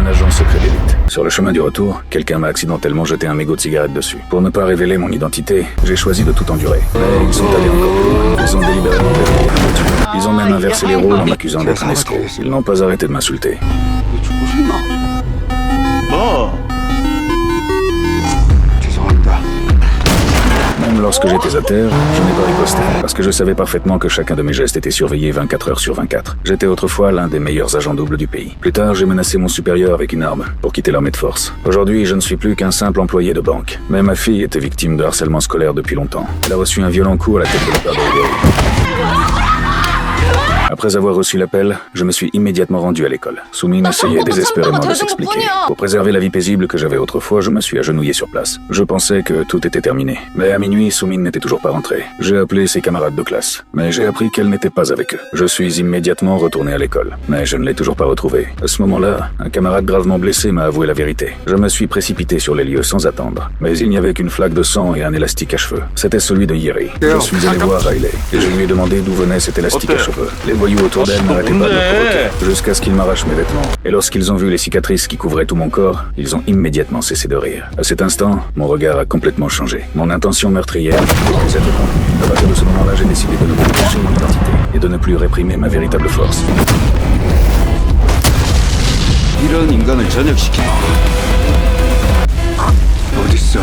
agent secret d'élite. Sur le chemin du retour, quelqu'un m'a accidentellement jeté un mégot de cigarette dessus. Pour ne pas révéler mon identité, j'ai choisi de tout endurer. Mais ils sont allés encore plus loin. Ils ont délibérément verrouillé ma voiture. Ils ont même inversé les rôles en m'accusant d'être un escroc. Ils n'ont pas arrêté de m'insulter. Même lorsque j'étais à terre, je n'ai pas riposté, parce que je savais parfaitement que chacun de mes gestes était surveillé 24 heures sur 24. J'étais autrefois l'un des meilleurs agents doubles du pays. Plus tard, j'ai menacé mon supérieur avec une arme pour quitter l'armée de force. Aujourd'hui, je ne suis plus qu'un simple employé de banque. Mais ma fille était victime de harcèlement scolaire depuis longtemps. Elle a reçu un violent coup à la tête de la part de Grégory. Après avoir reçu l'appel, je me suis immédiatement rendu à l'école. Soumine essayait désespérément de s'expliquer. Pour préserver la vie paisible que j'avais autrefois, je me suis agenouillé sur place. Je pensais que tout était terminé. Mais à minuit, Soumine n'était toujours pas rentrée. J'ai appelé ses camarades de classe, mais j'ai appris qu'elle n'était pas avec eux. Je suis immédiatement retourné à l'école, mais je ne l'ai toujours pas retrouvée. À ce moment-là, un camarade gravement blessé m'a avoué la vérité. Je me suis précipité sur les lieux sans attendre, mais il n'y avait qu'une flaque de sang et un élastique à cheveux. C'était celui de Yeri. Je suis allé voir Riley, et je lui ai demandé d'où venait cet élastique à cheveux. Les voyous autour d'elle n'arrêtaient pas de me provoquer, jusqu'à ce qu'ils m'arrachent mes vêtements. Et lorsqu'ils ont vu les cicatrices qui couvraient tout mon corps, ils ont immédiatement cessé de rire. À cet instant, mon regard a complètement changé. Mon intention meurtrière n'est plus être contenue. À partir de ce moment-là, j'ai décidé de ne plus cacher mon identité et de ne plus réprimer ma véritable force. 이런 인간을 전역시키마. 어딨어?